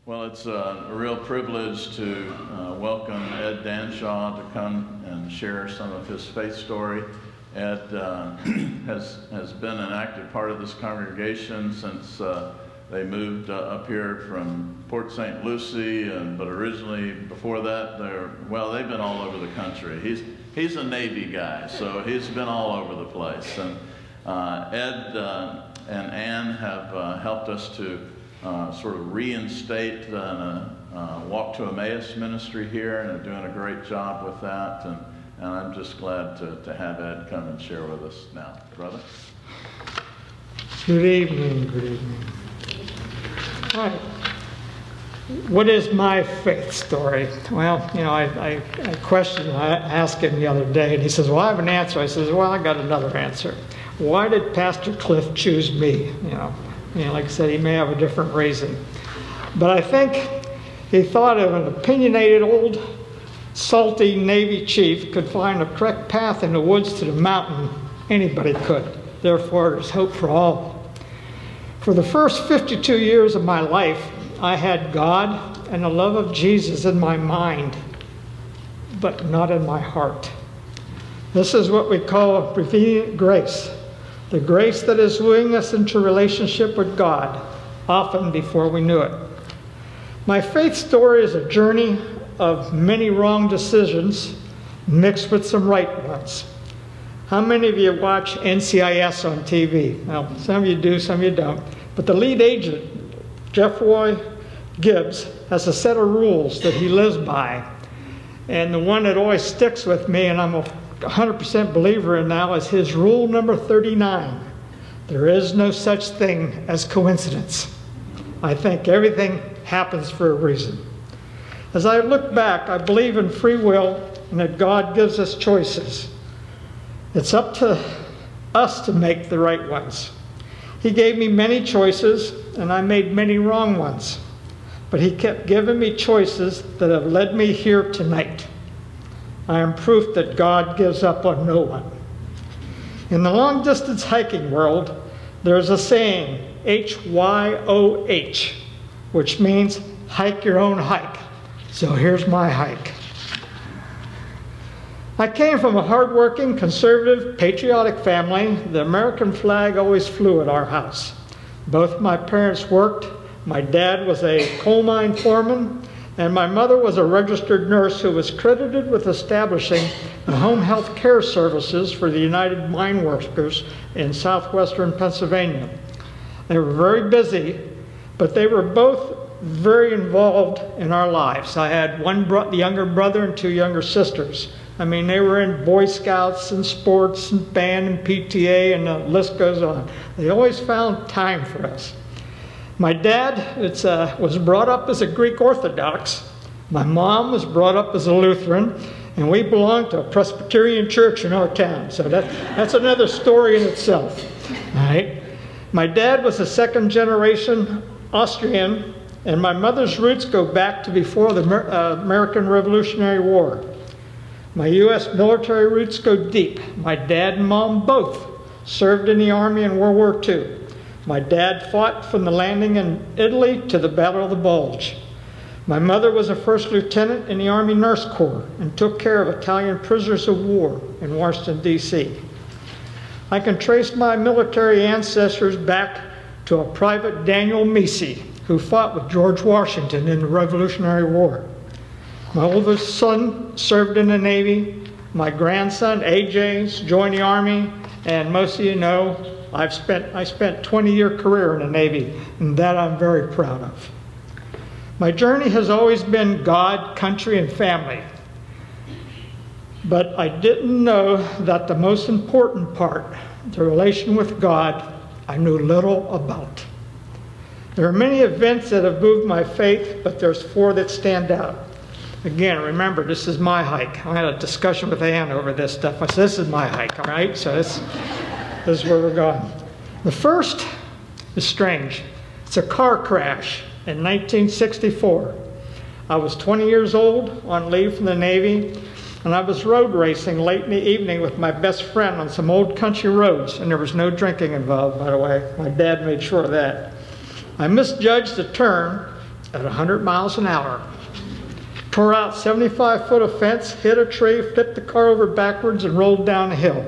Well, it's a real privilege to welcome Ed Danshaw to come and share some of his faith story. Ed has been an active part of this congregation since they moved up here from Port St. Lucie, but originally before that, they've been all over the country. He's a Navy guy, so he's been all over the place. And Ed and Ann have helped us to sort of reinstate the Walk to Emmaus ministry here, and are doing a great job with that. And I'm just glad to have Ed come and share with us now. Brother? Good evening, good evening. All right. What is my faith story? Well, you know, I asked him the other day, and he says, well, I have an answer. I says, well, I got another answer. Why did Pastor Cliff choose me? You know, like I said, he may have a different reason. But I think he thought of an opinionated old salty Navy chief could find a correct path in the woods to the mountain. Anybody could. Therefore, there's hope for all. For the first 52 years of my life, I had God and the love of Jesus in my mind, but not in my heart. This is what we call prevenient grace. The grace that is wooing us into relationship with God, often before we knew it. My faith story is a journey of many wrong decisions mixed with some right ones. How many of you watch NCIS on TV? Well, some of you do, some of you don't. But the lead agent, Jeffrey Gibbs, has a set of rules that he lives by. And the one that always sticks with me, and I'm a 100% believer in now, is his rule number 39. There is no such thing as coincidence. I think everything happens for a reason. As I look back, I believe in free will and that God gives us choices. It's up to us to make the right ones. He gave me many choices, and I made many wrong ones. But he kept giving me choices that have led me here tonight. I am proof that God gives up on no one. In the long-distance hiking world, there's a saying, HYOH, which means hike your own hike. So here's my hike. I came from a hardworking, conservative, patriotic family. The American flag always flew at our house. Both my parents worked. My dad was a coal mine foreman, and my mother was a registered nurse who was credited with establishing the home health care services for the United Mine Workers in southwestern Pennsylvania. They were very busy, but they were both very involved in our lives. I had one younger brother and two younger sisters. I mean, they were in Boy Scouts and sports and band and PTA, and the list goes on. They always found time for us. My dad was brought up as a Greek Orthodox. My mom was brought up as a Lutheran, and we belonged to a Presbyterian church in our town. So that's another story in itself. All right. My dad was a second-generation Austrian, and my mother's roots go back to before the American Revolutionary War. My U.S. military roots go deep. My dad and mom both served in the Army in World War II. My dad fought from the landing in Italy to the Battle of the Bulge. My mother was a first lieutenant in the Army Nurse Corps and took care of Italian prisoners of war in Washington, D.C. I can trace my military ancestors back to a Private Daniel Macy, who fought with George Washington in the Revolutionary War. My oldest son served in the Navy. My grandson, AJ, joined the Army, and most of you know, I spent a 20-year career in the Navy, and that I'm very proud of. My journey has always been God, country, and family. But I didn't know that the most important part, the relation with God, I knew little about. There are many events that have moved my faith, but there's 4 that stand out. Again, remember, this is my hike. I had a discussion with Ann over this stuff. I said, this is my hike, all right? So this is where we're going. The first is strange. It's a car crash in 1964. I was 20 years old on leave from the Navy, and I was road racing late in the evening with my best friend on some old country roads, and there was no drinking involved, by the way. My dad made sure of that. I misjudged a turn at 100 miles an hour. Tore out 75 foot of fence, hit a tree, flipped the car over backwards, and rolled down the hill.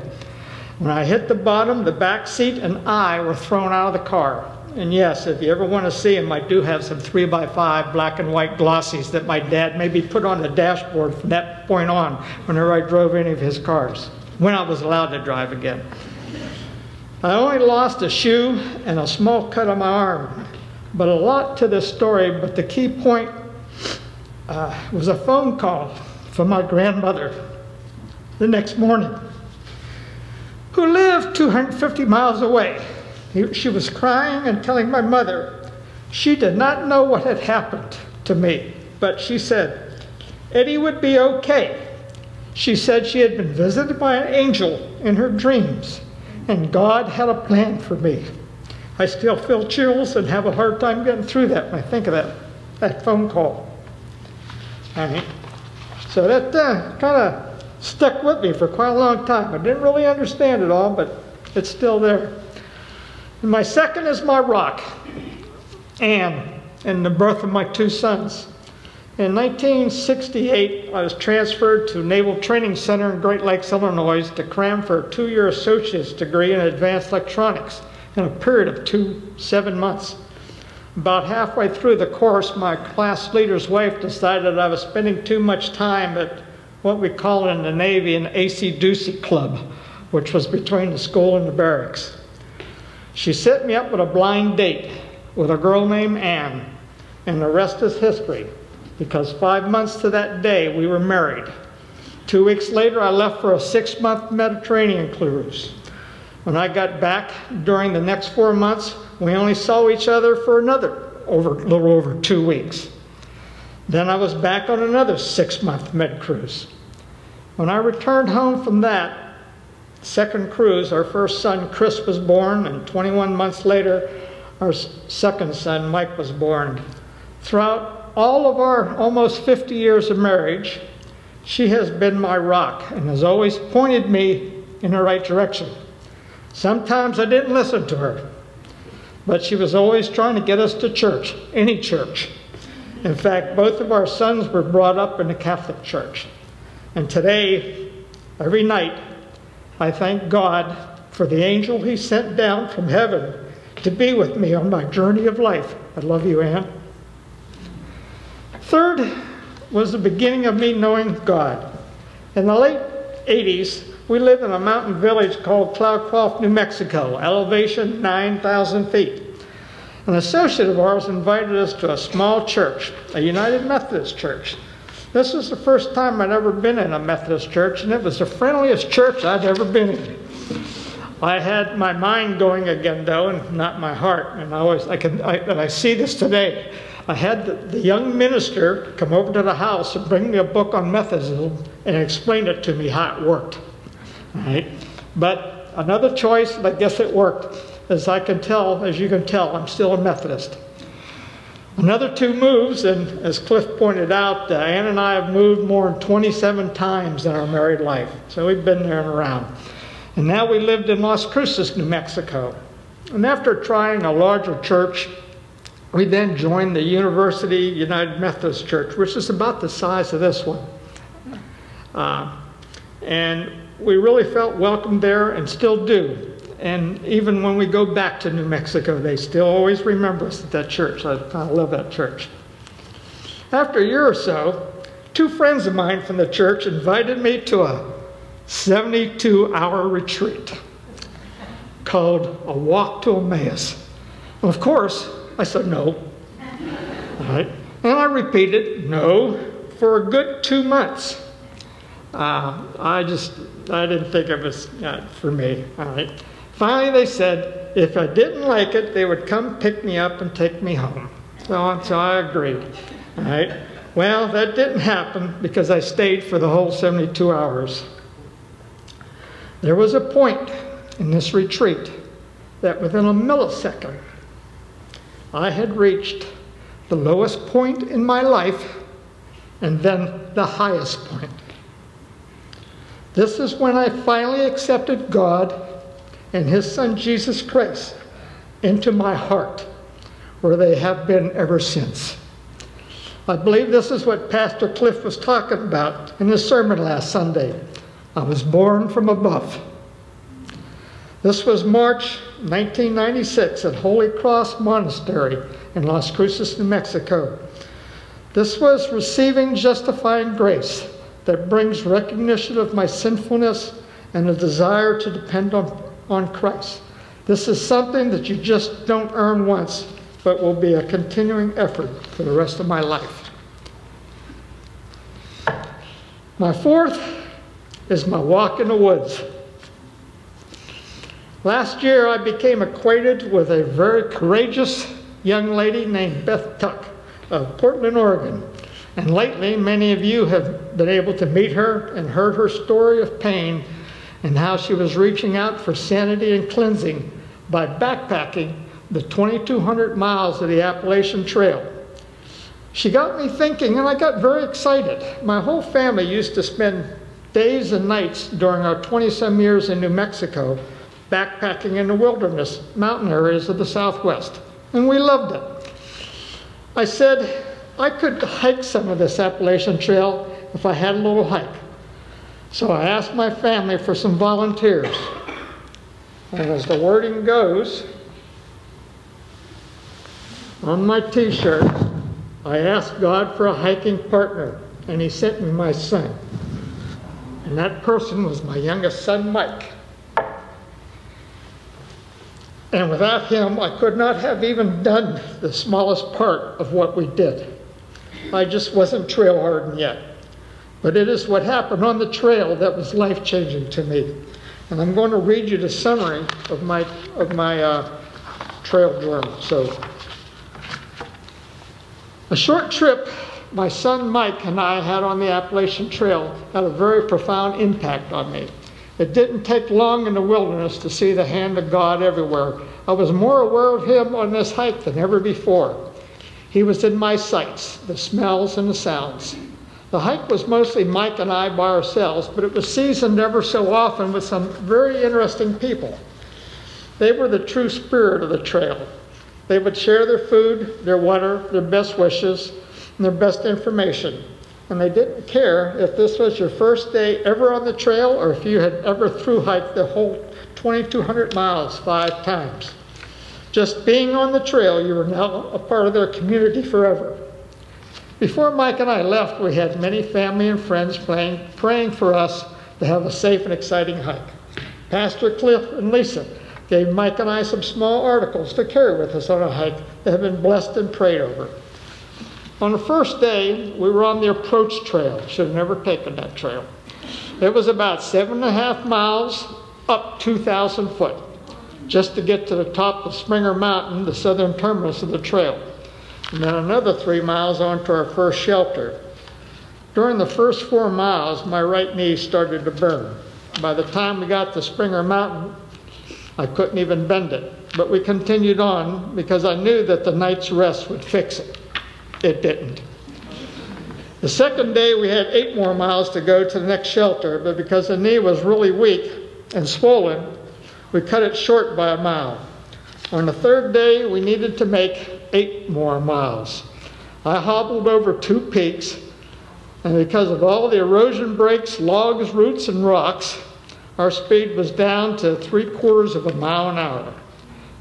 When I hit the bottom, the back seat and I were thrown out of the car. And yes, if you ever want to see them, I do have some 3x5 black and white glossies that my dad maybe put on the dashboard from that point on whenever I drove any of his cars, when I was allowed to drive again. I only lost a shoe and a small cut on my arm, but a lot to this story, but the key point was a phone call from my grandmother the next morning, who lived 250 miles away. She was crying and telling my mother she did not know what had happened to me, but she said Eddie would be okay. She said she had been visited by an angel in her dreams, and God had a plan for me. I still feel chills and have a hard time getting through that when I think of that phone call. So that kind of stuck with me for quite a long time. I didn't really understand it all, but it's still there. And my second is my rock, Anne, and the birth of my two sons. In 1968, I was transferred to Naval Training Center in Great Lakes, Illinois, to cram for a 2-year associate's degree in advanced electronics in a period of 7 months. About halfway through the course, my class leader's wife decided I was spending too much time at what we call in the Navy an AC-doocy club, which was between the school and the barracks. She set me up with a blind date with a girl named Anne, and the rest is history, because 5 months to that day we were married. 2 weeks later, I left for a 6-month Mediterranean cruise. When I got back during the next 4 months, we only saw each other for another little over 2 weeks. Then I was back on another 6-month med cruise. When I returned home from that second cruise, our first son, Chris, was born, and 21 months later, our second son, Mike, was born. Throughout all of our almost 50 years of marriage, she has been my rock and has always pointed me in the right direction. Sometimes I didn't listen to her, but she was always trying to get us to church, any church. In fact, both of our sons were brought up in the Catholic Church. And today, every night, I thank God for the angel he sent down from heaven to be with me on my journey of life. I love you, Anne. Third was the beginning of me knowing God. In the late 80s, we lived in a mountain village called Cloudcroft, New Mexico, elevation 9,000 feet. An associate of ours invited us to a small church, a United Methodist church. This was the first time I'd ever been in a Methodist church, and it was the friendliest church I'd ever been in. I had my mind going again, though, and not my heart. And I see this today. I had the young minister come over to the house and bring me a book on Methodism and explain it to me how it worked. All right? But another choice, I guess it worked. As you can tell, I'm still a Methodist. Another 2 moves, and as Cliff pointed out, Ann and I have moved more than 27 times in our married life. So we've been there and around. And now we lived in Las Cruces, New Mexico. And after trying a larger church, we then joined the University United Methodist Church, which is about the size of this one. And we really felt welcome there and still do. And even when we go back to New Mexico, they still always remember us at that church. I love that church. After a year or so, 2 friends of mine from the church invited me to a 72-hour retreat called A Walk to Emmaus. And of course, I said no. All right. And I repeated no for a good 2 months. I didn't think it was for me. All right. Finally, they said if I didn't like it, they would come pick me up and take me home. So I agreed. All right. Well, that didn't happen because I stayed for the whole 72 hours. There was a point in this retreat that within a millisecond, I had reached the lowest point in my life and then the highest point. This is when I finally accepted God and His Son Jesus Christ into my heart, where they have been ever since. I believe this is what Pastor Cliff was talking about in his sermon last Sunday. I was born from above. This was March 1996 at Holy Cross Monastery in Las Cruces, New Mexico. This was receiving justifying grace that brings recognition of my sinfulness and a desire to depend on Christ. This is something that you just don't earn once, but will be a continuing effort for the rest of my life. My fourth is my walk in the woods. Last year, I became acquainted with a very courageous young lady named Beth Tuck of Portland, Oregon. And lately, many of you have been able to meet her and heard her story of pain and how she was reaching out for sanity and cleansing by backpacking the 2,200 miles of the Appalachian Trail. She got me thinking, and I got very excited. My whole family used to spend days and nights during our 20-some years in New Mexico backpacking in the wilderness, mountain areas of the Southwest, and we loved it. I said I could hike some of this Appalachian Trail if I had a little hike. So I asked my family for some volunteers. And as the wording goes, on my t-shirt, I asked God for a hiking partner, and he sent me my son. And that person was my youngest son, Mike. And without him, I could not have even done the smallest part of what we did. I just wasn't trail hardened yet. But it is what happened on the trail that was life-changing to me. And I'm going to read you the summary of my trail journal. So, a short trip my son Mike and I had on the Appalachian Trail had a very profound impact on me. It didn't take long in the wilderness to see the hand of God everywhere. I was more aware of him on this hike than ever before. He was in my sights, the smells and the sounds. The hike was mostly Mike and I by ourselves, but it was seasoned ever so often with some very interesting people. They were the true spirit of the trail. They would share their food, their water, their best wishes, and their best information. And they didn't care if this was your first day ever on the trail or if you had ever thru-hiked the whole 2,200 miles 5 times. Just being on the trail, you were now a part of their community forever. Before Mike and I left, we had many family and friends praying for us to have a safe and exciting hike. Pastor Cliff and Lisa gave Mike and I some small articles to carry with us on a hike that have been blessed and prayed over. On the first day, we were on the approach trail. Should have never taken that trail. It was about 7.5 miles up 2,000 foot, just to get to the top of Springer Mountain, the southern terminus of the trail. And then another 3 miles on to our first shelter. During the first 4 miles, my right knee started to burn. By the time we got to Springer Mountain, I couldn't even bend it. But we continued on because I knew that the night's rest would fix it. It didn't. The second day, we had 8 more miles to go to the next shelter, but because the knee was really weak and swollen, we cut it short by 1 mile. On the third day, we needed to make 8 more miles. I hobbled over 2 peaks, and because of all the erosion breaks, logs, roots, and rocks, our speed was down to 3/4 of a mile an hour.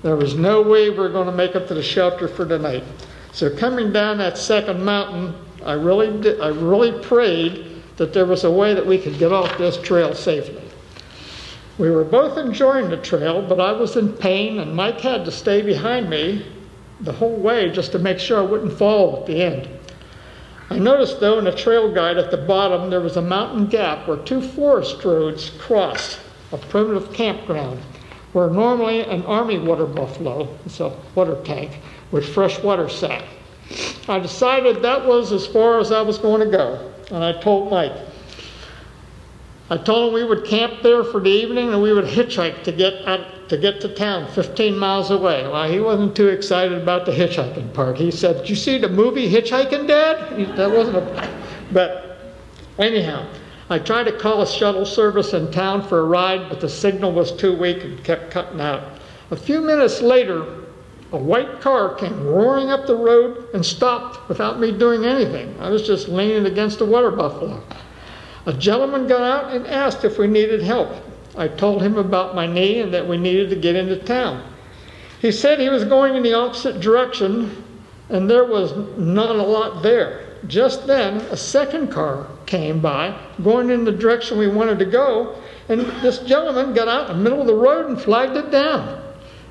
There was no way we were going to make it to the shelter for the night. So coming down that second mountain, I really prayed that there was a way that we could get off this trail safely. We were both enjoying the trail, but I was in pain, and Mike had to stay behind me the whole way just to make sure I wouldn't fall at the end. I noticed, though, in the trail guide at the bottom, there was a mountain gap where 2 forest roads crossed a primitive campground where normally an army water buffalo, it's a water tank, with fresh water sat. I decided that was as far as I was going to go, and I told Mike. I told him we would camp there for the evening and we would hitchhike to get to town 15 miles away. Well, he wasn't too excited about the hitchhiking part. He said, "Did you see the movie Hitchhiking, Dad?" That wasn't a... But anyhow, I tried to call a shuttle service in town for a ride, but the signal was too weak and kept cutting out. A few minutes later, a white car came roaring up the road and stopped without me doing anything. I was just leaning against a water buffalo. A gentleman got out and asked if we needed help. I told him about my knee and that we needed to get into town. He said he was going in the opposite direction and there was not a lot there. Just then, a second car came by, going in the direction we wanted to go, and this gentleman got out in the middle of the road and flagged it down.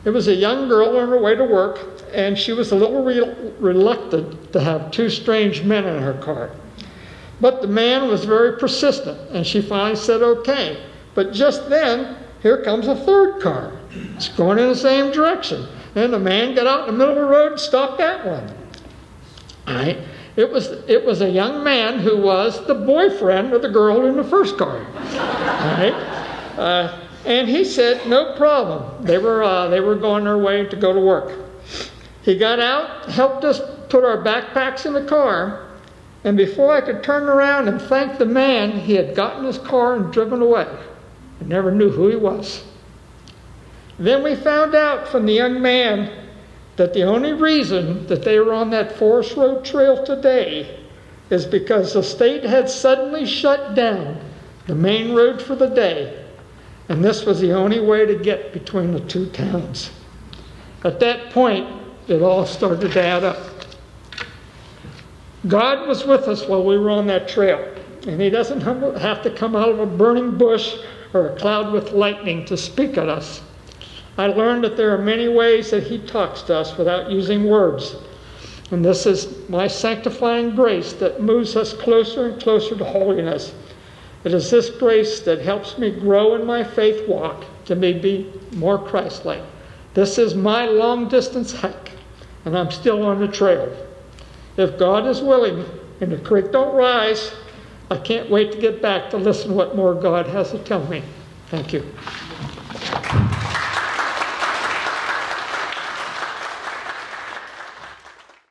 It was a young girl on her way to work, and she was a little reluctant to have two strange men in her car. But the man was very persistent, and she finally said okay. But just then, here comes a third car. It's going in the same direction. And the man got out in the middle of the road and stopped that one. All right? It was a young man who was the boyfriend of the girl in the first car. All right? And he said, no problem. They were going their way to go to work. He got out, helped us put our backpacks in the car, and before I could turn around and thank the man, he had gotten his car and driven away. I never knew who he was. Then we found out from the young man that the only reason that they were on that Forest Road Trail today is because the state had suddenly shut down the main road for the day, and this was the only way to get between the two towns. At that point, it all started to add up. God was with us while we were on that trail, and He doesn't have to come out of a burning bush or a cloud with lightning to speak at us. I learned that there are many ways that He talks to us without using words. And this is my sanctifying grace that moves us closer and closer to holiness. It is this grace that helps me grow in my faith walk to be more Christ-like. This is my long-distance hike, and I'm still on the trail. If God is willing and the creek don't rise, I can't wait to get back to listen to what more God has to tell me. Thank you.